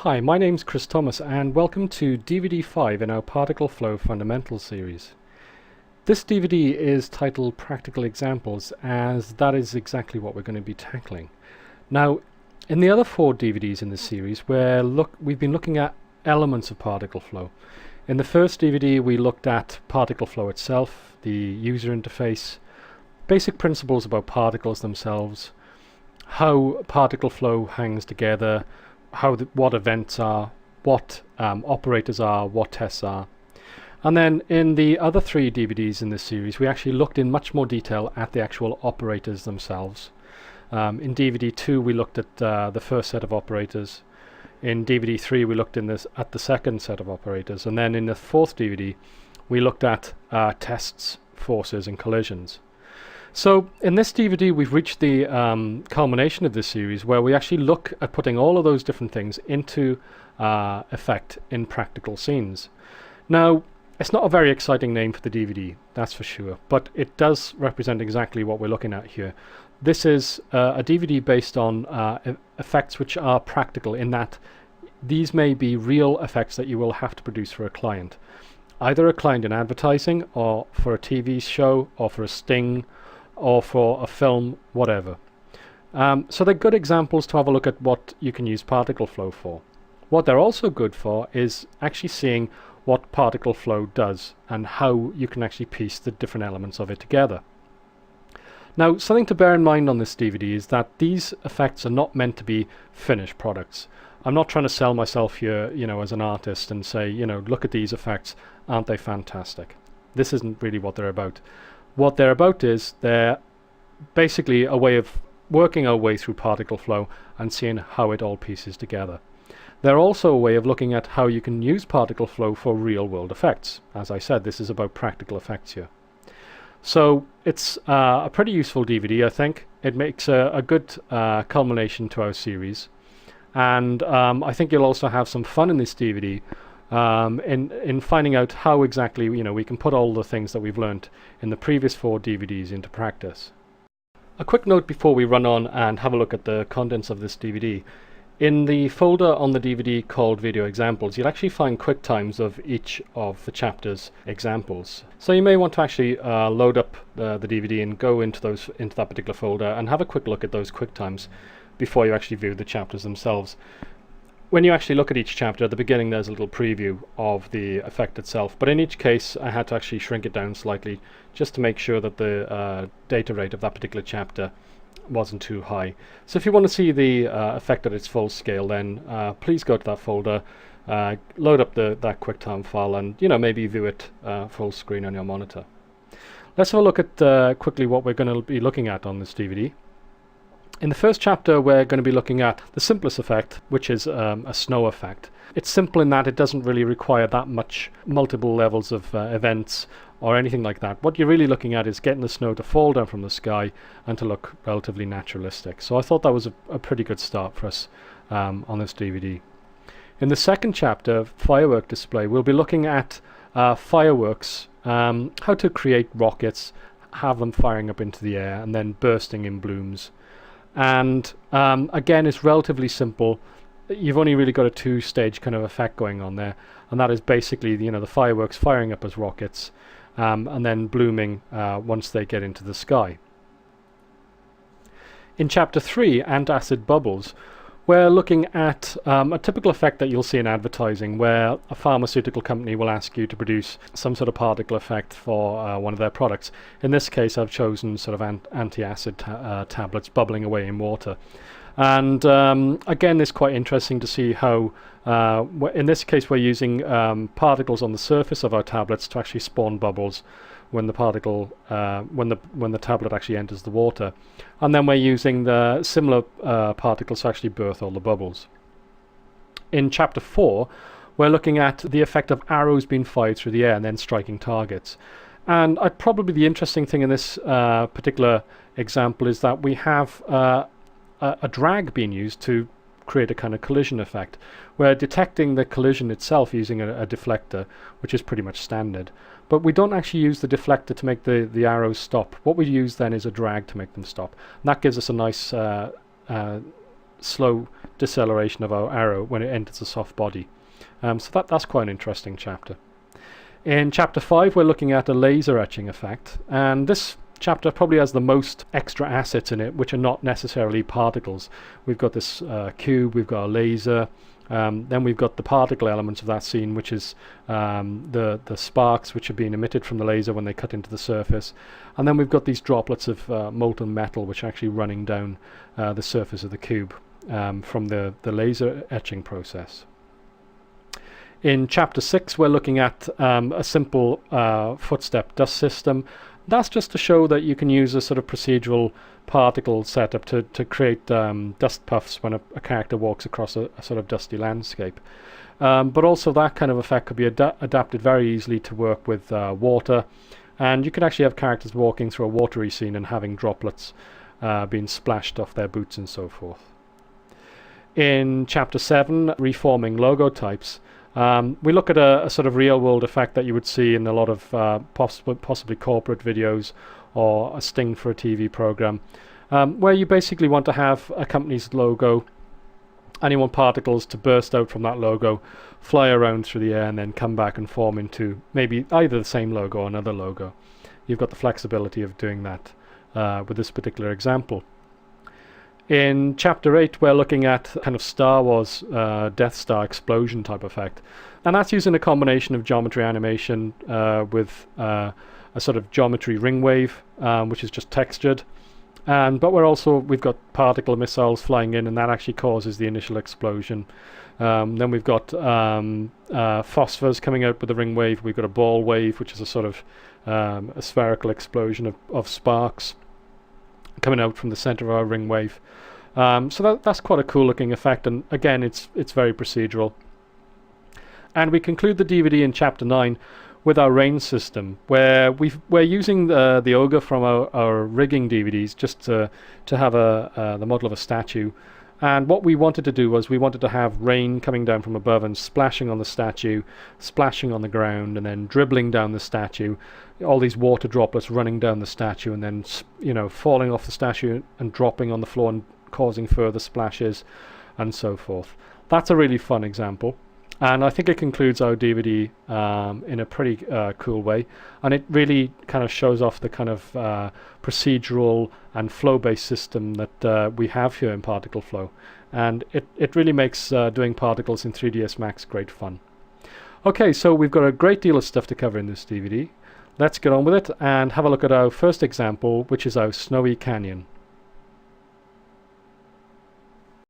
Hi, my name's Chris Thomas and welcome to DVD 5 in our Particle Flow Fundamentals series. This DVD is titled Practical Examples, as that is exactly what we're going to be tackling. Now, in the other 4 DVDs in this series, we've been looking at elements of particle flow. In the first DVD we looked at particle flow itself, the user interface, basic principles about particles themselves, how particle flow hangs together, what events are, what operators are, what tests are. And then in the other 3 DVDs in this series we actually looked in much more detail at the actual operators themselves. In DVD 2 we looked at the first set of operators. In DVD 3 we looked at the second set of operators, and then in the 4th DVD we looked at tests, forces and collisions. So in this DVD we've reached the culmination of this series, where we actually look at putting all of those different things into effect in practical scenes. Now, it's not a very exciting name for the DVD, that's for sure, but it does represent exactly what we're looking at here. This is a DVD based on effects which are practical, in that these may be real effects that you will have to produce for a client. Either a client in advertising, or for a TV show, or for a sting, or for a film, whatever. So they're good examples to have a look at what you can use particle flow for. What they're also good for is actually seeing what particle flow does and how you can actually piece the different elements of it together. Now, something to bear in mind on this DVD is that these effects are not meant to be finished products. I'm not trying to sell myself here, as an artist and say, look at these effects, aren't they fantastic? This isn't really what they're about. What they're about is they're basically a way of working our way through particle flow and seeing how it all pieces together. They're also a way of looking at how you can use particle flow for real world effects. As I said, this is about practical effects here. So it's a pretty useful DVD, I think. It makes a good culmination to our series. And I think you'll also have some fun in this DVD in finding out how exactly we can put all the things that we've learnt in the previous 4 DVDs into practice. A quick note before we run on and have a look at the contents of this DVD. In the folder on the DVD called Video Examples, you'll actually find quick times of each of the chapters' examples. So you may want to actually load up the DVD and go into that particular folder and have a quick look at those quick times before you actually view the chapters themselves. When you actually look at each chapter, at the beginning there's a little preview of the effect itself, but in each case I had to actually shrink it down slightly just to make sure that the data rate of that particular chapter wasn't too high. So if you want to see the effect at its full scale, then please go to that folder, load up that QuickTime file, and maybe view it full screen on your monitor. Let's have a look at quickly what we're going to be looking at on this DVD. In the first chapter we're going to be looking at the simplest effect, which is a snow effect. It's simple in that it doesn't really require that much multiple levels of events or anything like that. What you're really looking at is getting the snow to fall down from the sky and to look relatively naturalistic. So I thought that was a pretty good start for us on this DVD. In the second chapter, Firework Display, we'll be looking at fireworks, how to create rockets, have them firing up into the air and then bursting in blooms. And again, it's relatively simple. You've only really got a 2-stage kind of effect going on there, and that is basically the fireworks firing up as rockets and then blooming once they get into the sky. In chapter 3, Antacid Bubbles, we're looking at a typical effect that you'll see in advertising, where a pharmaceutical company will ask you to produce some sort of particle effect for one of their products. In this case I've chosen sort of anti-acid tablets bubbling away in water. And again, it's quite interesting to see how in this case we're using particles on the surface of our tablets to actually spawn bubbles when the when the tablet actually enters the water, and then we're using the similar particles to actually birth all the bubbles. In chapter 4 we're looking at the effect of arrows being fired through the air and then striking targets. And probably the interesting thing in this particular example is that we have a drag being used to create a kind of collision effect. We're detecting the collision itself using a deflector, which is pretty much standard. But we don't actually use the deflector to make the arrows stop. What we use then is a drag to make them stop. And that gives us a nice slow deceleration of our arrow when it enters a soft body. So that's quite an interesting chapter. In chapter 5 we're looking at a laser etching effect, and this chapter probably has the most extra assets in it which are not necessarily particles. We've got this cube, we've got a laser, then we've got the particle elements of that scene, which is the sparks which are being emitted from the laser when they cut into the surface, and then we've got these droplets of molten metal which are actually running down the surface of the cube from the laser etching process. In chapter 6 we're looking at a simple footstep dust system. That's just to show that you can use a sort of procedural particle setup to create dust puffs when a character walks across a sort of dusty landscape. But also that kind of effect could be adapted very easily to work with water, and you could actually have characters walking through a watery scene and having droplets being splashed off their boots and so forth. In chapter 7, reforming logo types, we look at a sort of real-world effect that you would see in a lot of possibly corporate videos or a sting for a TV program, where you basically want to have a company's logo and you want particles to burst out from that logo, fly around through the air, and then come back and form into maybe either the same logo or another logo. You've got the flexibility of doing that with this particular example. In chapter 8 we're looking at kind of Star Wars Death Star explosion type effect, and that's using a combination of geometry animation with a sort of geometry ring wave, which is just textured, but we've got particle missiles flying in, and that actually causes the initial explosion. Then we've got phosphors coming out with the ring wave. We've got a ball wave, which is a sort of a spherical explosion of sparks coming out from the center of our ring wave. So that's quite a cool looking effect, and again it's very procedural. And we conclude the DVD in chapter 9 with our rain system, where we're using the ogre from our rigging DVDs just to have the model of a statue. And what we wanted to do was we wanted to have rain coming down from above and splashing on the statue, splashing on the ground, and then dribbling down the statue. All these water droplets running down the statue, and then falling off the statue and dropping on the floor and causing further splashes, and so forth. That's a really fun example, and I think it concludes our DVD in a pretty cool way, and it really kind of shows off the kind of procedural and flow-based system that we have here in Particle Flow, and it really makes doing particles in 3ds Max great fun. Okay, so we've got a great deal of stuff to cover in this DVD. Let's get on with it and have a look at our first example, which is our snowy canyon.